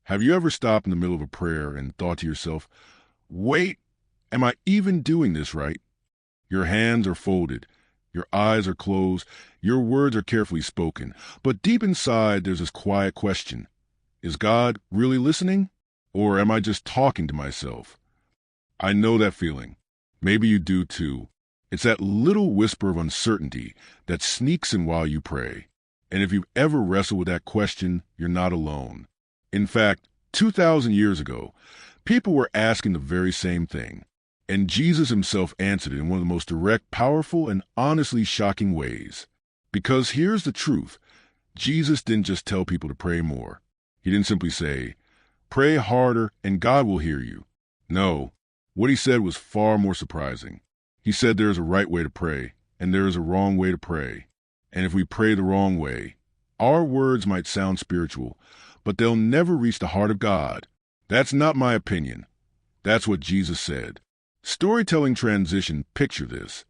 Have you ever stopped in the middle of a prayer and thought to yourself, wait, am I even doing this right? Your hands are folded, your eyes are closed, your words are carefully spoken, but deep inside there's this quiet question. Is God really listening? Or am I just talking to myself? I know that feeling. Maybe you do too. It's that little whisper of uncertainty that sneaks in while you pray. And if you've ever wrestled with that question, you're not alone. In fact, 2,000 years ago, people were asking the very same thing. And Jesus himself answered it in one of the most direct, powerful, and honestly shocking ways. Because here's the truth. Jesus didn't just tell people to pray more. He didn't simply say, pray harder and God will hear you. No, what he said was far more surprising. He said there is a right way to pray, and there is a wrong way to pray. And if we pray the wrong way, our words might sound spiritual, but they'll never reach the heart of God. That's not my opinion. That's what Jesus said. Storytelling transition, picture this.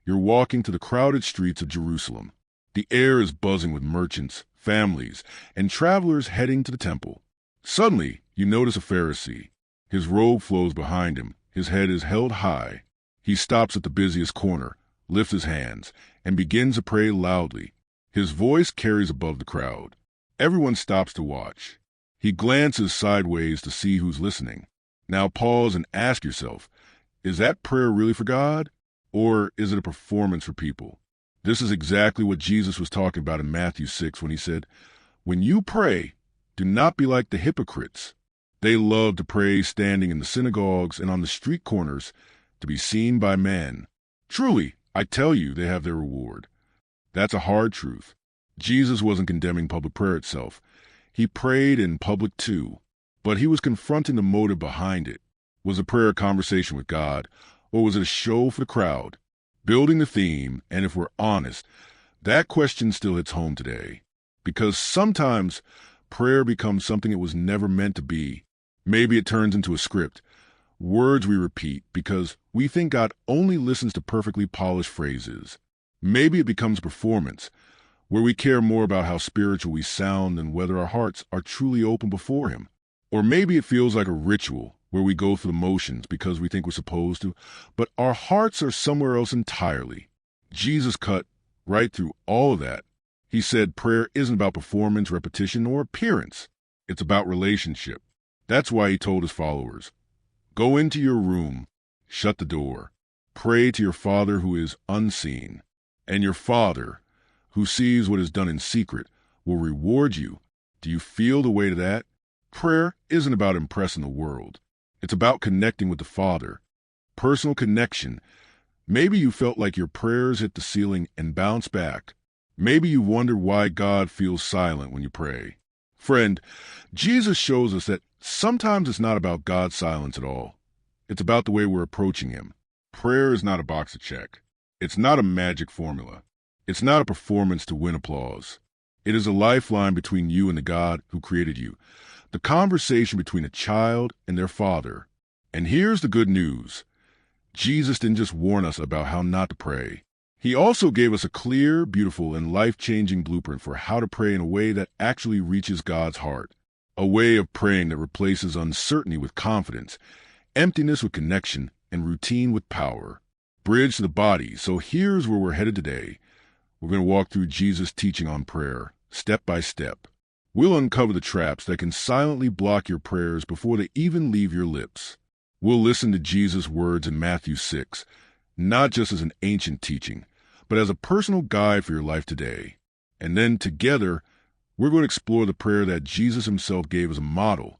You're walking to the crowded streets of Jerusalem. The air is buzzing with merchants, families, and travelers heading to the temple. Suddenly, you notice a Pharisee. His robe flows behind him. His head is held high. He stops at the busiest corner, lifts his hands, and begins to pray loudly. His voice carries above the crowd. Everyone stops to watch. He glances sideways to see who's listening. Now pause and ask yourself, is that prayer really for God? Or is it a performance for people? This is exactly what Jesus was talking about in Matthew 6 when he said, when you pray, do not be like the hypocrites. They love to pray standing in the synagogues and on the street corners to be seen by men. Truly, I tell you, they have their reward. That's a hard truth. Jesus wasn't condemning public prayer itself. He prayed in public too, but he was confronting the motive behind it. Was the prayer a conversation with God, or was it a show for the crowd? Building the theme, and if we're honest, that question still hits home today. Because sometimes prayer becomes something it was never meant to be. Maybe it turns into a script, words we repeat because we think God only listens to perfectly polished phrases. Maybe it becomes a performance, where we care more about how spiritual we sound than whether our hearts are truly open before him. Or maybe it feels like a ritual, where we go through the motions because we think we're supposed to, but our hearts are somewhere else entirely. Jesus cut right through all of that. He said prayer isn't about performance, repetition, or appearance. It's about relationship. That's why he told his followers, go into your room, shut the door, pray to your Father who is unseen, and your Father, who sees what is done in secret, will reward you. Do you feel the weight of that? Prayer isn't about impressing the world. It's about connecting with the Father. Personal connection. Maybe you felt like your prayers hit the ceiling and bounced back. Maybe you wondered why God feels silent when you pray. Friend, Jesus shows us that sometimes it's not about God's silence at all. It's about the way we're approaching him. Prayer is not a box to check. It's not a magic formula. It's not a performance to win applause. It is a lifeline between you and the God who created you. The conversation between a child and their father. And here's the good news. Jesus didn't just warn us about how not to pray. He also gave us a clear, beautiful, and life-changing blueprint for how to pray in a way that actually reaches God's heart. A way of praying that replaces uncertainty with confidence, emptiness with connection, and routine with power. Bridge to the body. So here's where we're headed today. We're going to walk through Jesus' teaching on prayer, step by step. We'll uncover the traps that can silently block your prayers before they even leave your lips. We'll listen to Jesus' words in Matthew 6, not just as an ancient teaching, but as a personal guide for your life today. And then together, we're going to explore the prayer that Jesus himself gave as a model.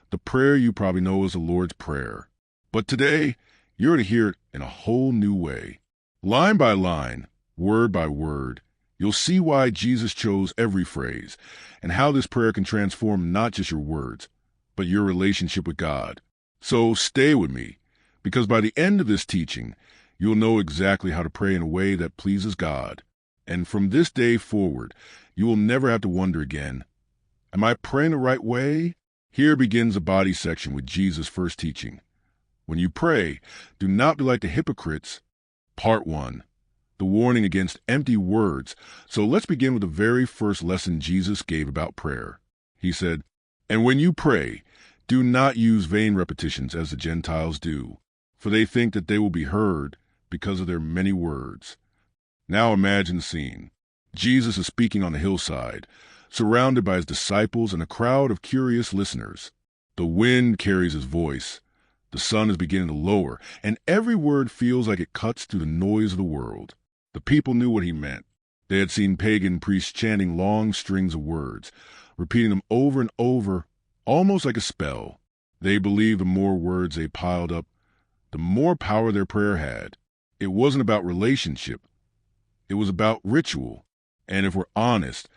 The prayer you probably know as the Lord's Prayer. But today, you're going to hear it in a whole new way. Line by line, word by word, you'll see why Jesus chose every phrase and how this prayer can transform not just your words, but your relationship with God. So stay with me, because by the end of this teaching, you'll know exactly how to pray in a way that pleases God. And from this day forward, you will never have to wonder again, am I praying the right way? Here begins the body section with Jesus' first teaching. When you pray, do not be like the hypocrites. Part 1. The warning against empty words. So let's begin with the very first lesson Jesus gave about prayer. He said, And when you pray, do not use vain repetitions as the Gentiles do, for they think that they will be heard because of their many words. Now imagine the scene. Jesus is speaking on the hillside, surrounded by his disciples and a crowd of curious listeners. The wind carries his voice. The sun is beginning to lower, and every word feels like it cuts through the noise of the world. The people knew what he meant. They had seen pagan priests chanting long strings of words, repeating them over and over, almost like a spell. They believed the more words they piled up, the more power their prayer had. It wasn't about relationship. It was about ritual. And if we're honest,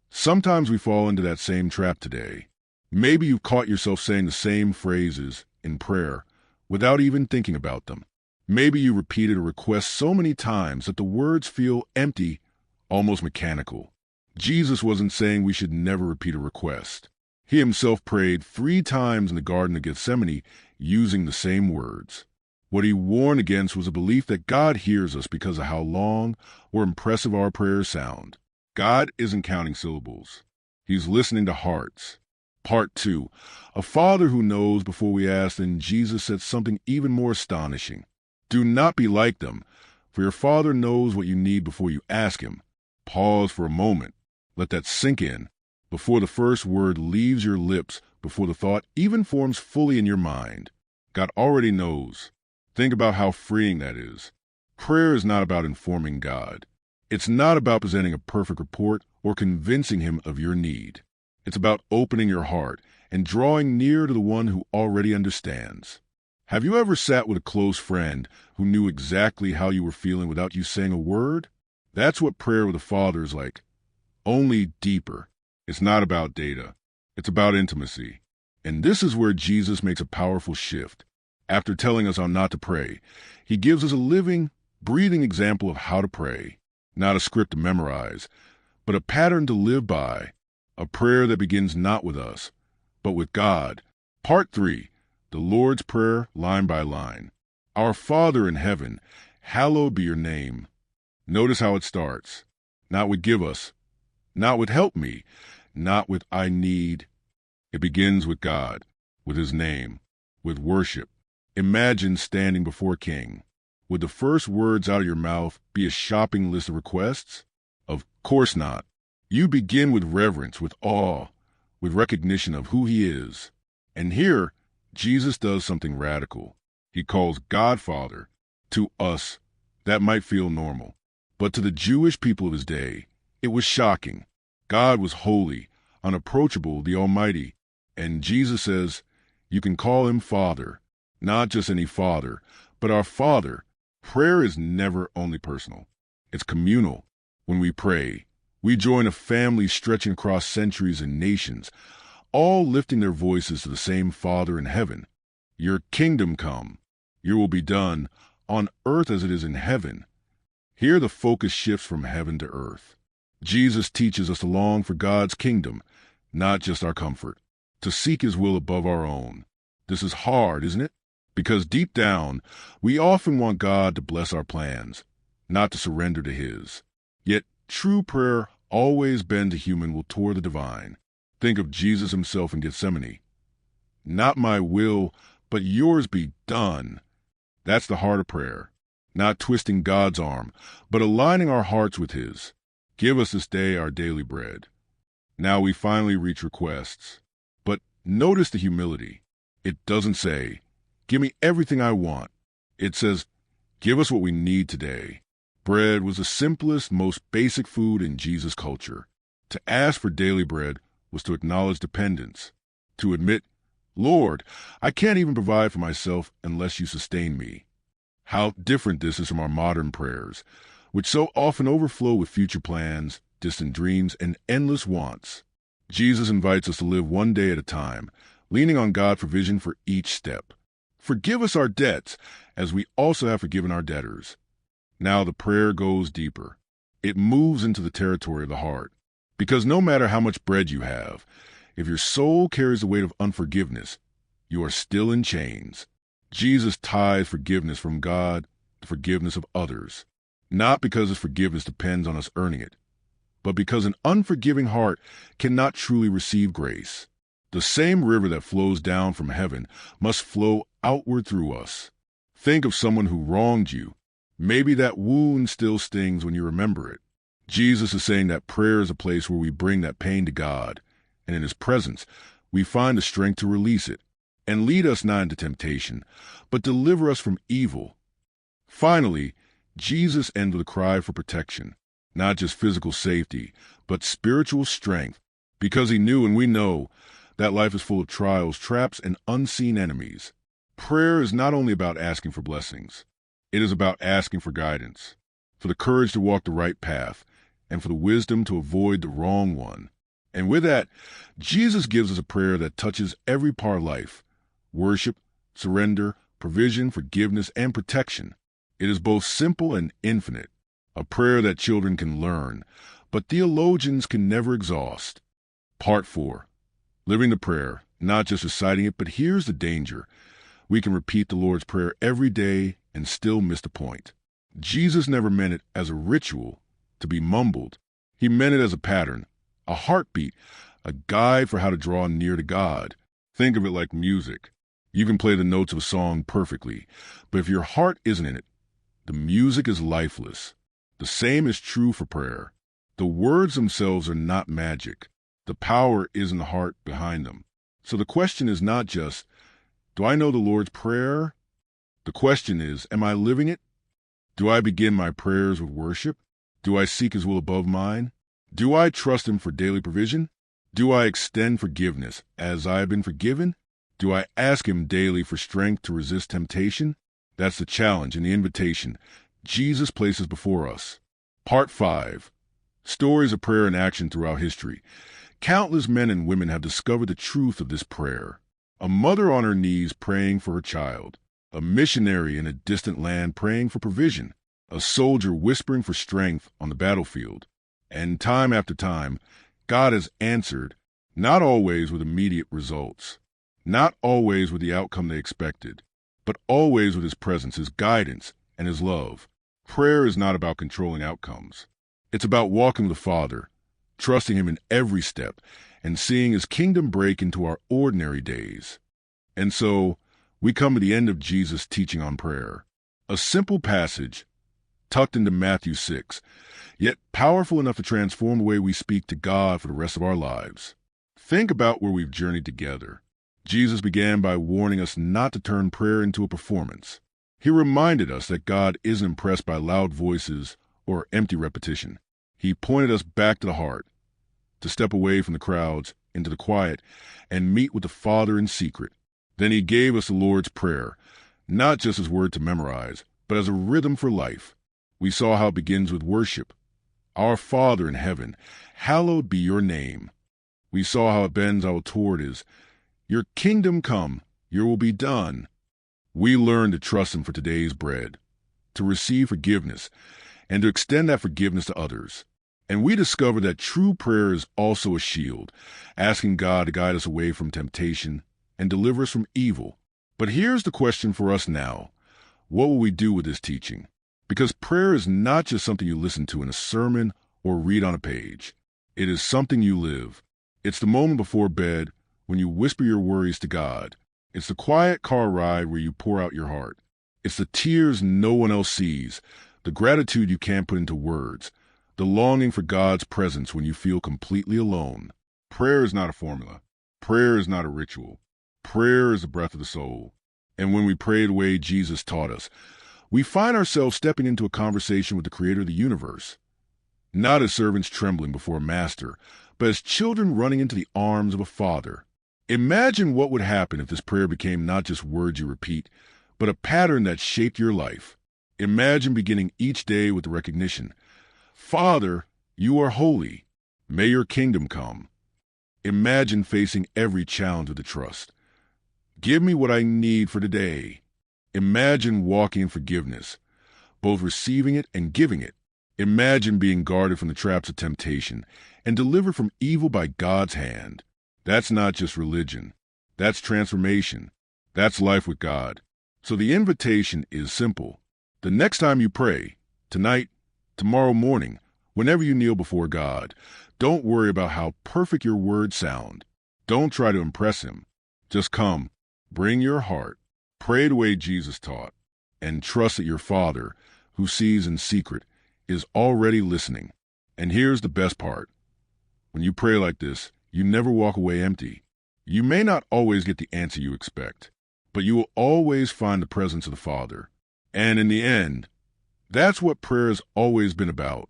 sometimes we fall into that same trap today. Maybe you've caught yourself saying the same phrases in prayer without even thinking about them. Maybe you repeated a request so many times that the words feel empty, almost mechanical. Jesus wasn't saying we should never repeat a request. He himself prayed 3 times in the Garden of Gethsemane using the same words. What he warned against was a belief that God hears us because of how long or impressive our prayers sound. God isn't counting syllables. He's listening to hearts. Part 2. A father who knows before we ask, then Jesus said something even more astonishing. Do not be like them, for your Father knows what you need before you ask him. Pause for a moment. Let that sink in. Before the first word leaves your lips, before the thought even forms fully in your mind. God already knows. Think about how freeing that is. Prayer is not about informing God. It's not about presenting a perfect report or convincing him of your need. It's about opening your heart and drawing near to the one who already understands. Have you ever sat with a close friend who knew exactly how you were feeling without you saying a word? That's what prayer with the Father is like, only deeper. It's not about data. It's about intimacy. And this is where Jesus makes a powerful shift. After telling us how not to pray, he gives us a living, breathing example of how to pray. Not a script to memorize, but a pattern to live by. A prayer that begins not with us, but with God. Part 3. The Lord's Prayer, line by line. Our Father in heaven, hallowed be your name. Notice how it starts. Not with give us, not with help me, not with I need. It begins with God, with his name, with worship. Imagine standing before a king. Would the first words out of your mouth be a shopping list of requests? Of course not. You begin with reverence, with awe, with recognition of who he is. And here, Jesus does something radical. He calls God Father. To us, that might feel normal. But to the Jewish people of his day, it was shocking. God was holy, unapproachable, the Almighty. And Jesus says, you can call him Father. Not just any father, but our Father. Prayer is never only personal. It's communal. When we pray, we join a family stretching across centuries and nations, all lifting their voices to the same Father in heaven. Your kingdom come. Your will be done on earth as it is in heaven. Here the focus shifts from heaven to earth. Jesus teaches us to long for God's kingdom, not just our comfort, to seek his will above our own. This is hard, isn't it? Because deep down, we often want God to bless our plans, not to surrender to his. Yet true prayer, always bend to human, will toward the divine. Think of Jesus himself in Gethsemane. Not my will, but yours be done. That's the heart of prayer. Not twisting God's arm, but aligning our hearts with his. Give us this day our daily bread. Now we finally reach requests. But notice the humility. It doesn't say, give me everything I want. It says, give us what we need today. Bread was the simplest, most basic food in Jesus' culture. To ask for daily bread was to acknowledge dependence, to admit, Lord, I can't even provide for myself unless you sustain me. How different this is from our modern prayers, which so often overflow with future plans, distant dreams, and endless wants. Jesus invites us to live one day at a time, leaning on God for vision for each step. Forgive us our debts, as we also have forgiven our debtors. Now the prayer goes deeper. It moves into the territory of the heart. Because no matter how much bread you have, if your soul carries the weight of unforgiveness, you are still in chains. Jesus ties forgiveness from God to forgiveness of others, not because his forgiveness depends on us earning it, but because an unforgiving heart cannot truly receive grace. The same river that flows down from heaven must flow outward through us. Think of someone who wronged you. Maybe that wound still stings when you remember it. Jesus is saying that prayer is a place where we bring that pain to God, and in His presence, we find the strength to release it. And lead us not into temptation, but deliver us from evil. Finally, Jesus ends with a cry for protection, not just physical safety, but spiritual strength, because He knew and we know that life is full of trials, traps, and unseen enemies. Prayer is not only about asking for blessings. It is about asking for guidance, for the courage to walk the right path, and for the wisdom to avoid the wrong one. And with that, Jesus gives us a prayer that touches every part of life: worship, surrender, provision, forgiveness, and protection. It is both simple and infinite, a prayer that children can learn, but theologians can never exhaust. Part 4. Living the prayer, not just reciting it, but here's the danger. We can repeat the Lord's Prayer every day and still miss the point. Jesus never meant it as a ritual to be mumbled. He meant it as a pattern, a heartbeat, a guide for how to draw near to God. Think of it like music. You can play the notes of a song perfectly, but if your heart isn't in it, the music is lifeless. The same is true for prayer. The words themselves are not magic. The power is in the heart behind them. So the question is not just, do I know the Lord's Prayer? The question is, am I living it? Do I begin my prayers with worship? Do I seek His will above mine? Do I trust Him for daily provision? Do I extend forgiveness as I have been forgiven? Do I ask Him daily for strength to resist temptation? That's the challenge and the invitation Jesus places before us. Part 5. Stories of prayer in action throughout history. Countless men and women have discovered the truth of this prayer. A mother on her knees praying for her child. A missionary in a distant land praying for provision. A soldier whispering for strength on the battlefield. And time after time, God has answered, not always with immediate results, not always with the outcome they expected, but always with His presence, His guidance, and His love. Prayer is not about controlling outcomes. It's about walking with the Father, trusting Him in every step, and seeing His kingdom break into our ordinary days. And so, we come to the end of Jesus' teaching on prayer. A simple passage tucked into Matthew 6, yet powerful enough to transform the way we speak to God for the rest of our lives. Think about where we've journeyed together. Jesus began by warning us not to turn prayer into a performance. He reminded us that God isn't impressed by loud voices or empty repetition. He pointed us back to the heart, to step away from the crowds into the quiet and meet with the Father in secret. Then He gave us the Lord's Prayer, not just as word to memorize, but as a rhythm for life. We saw how it begins with worship. Our Father in heaven, hallowed be your name. We saw how it bends out toward His, your kingdom come, your will be done. We learned to trust Him for today's bread, to receive forgiveness, and to extend that forgiveness to others. And we discovered that true prayer is also a shield, asking God to guide us away from temptation and deliver us from evil. But here's the question for us now. What will we do with this teaching? Because prayer is not just something you listen to in a sermon or read on a page. It is something you live. It's the moment before bed when you whisper your worries to God. It's the quiet car ride where you pour out your heart. It's the tears no one else sees, the gratitude you can't put into words, the longing for God's presence when you feel completely alone. Prayer is not a formula. Prayer is not a ritual. Prayer is the breath of the soul. And when we pray the way Jesus taught us, we find ourselves stepping into a conversation with the Creator of the universe. Not as servants trembling before a master, but as children running into the arms of a Father. Imagine what would happen if this prayer became not just words you repeat, but a pattern that shaped your life. Imagine beginning each day with the recognition, Father, you are holy. May your kingdom come. Imagine facing every challenge with a trust. Give me what I need for today. Imagine walking in forgiveness, both receiving it and giving it. Imagine being guarded from the traps of temptation and delivered from evil by God's hand. That's not just religion. That's transformation. That's life with God. So the invitation is simple. The next time you pray, tonight, tomorrow morning, whenever you kneel before God, don't worry about how perfect your words sound. Don't try to impress him. Just come, bring your heart, pray the way Jesus taught, and trust that your Father, who sees in secret, is already listening. And here's the best part. When you pray like this, you never walk away empty. You may not always get the answer you expect, but you will always find the presence of the Father. And in the end, that's what prayer has always been about.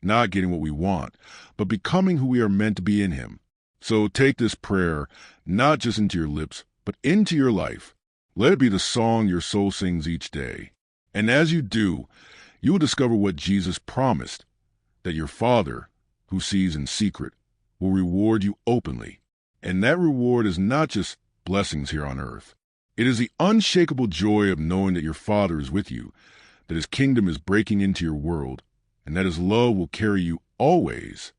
Not getting what we want, but becoming who we are meant to be in Him. So take this prayer not just into your lips, but into your life. Let it be the song your soul sings each day. And as you do, you will discover what Jesus promised, that your Father, who sees in secret, will reward you openly. And that reward is not just blessings here on earth. It is the unshakable joy of knowing that your Father is with you, that His kingdom is breaking into your world, and that His love will carry you always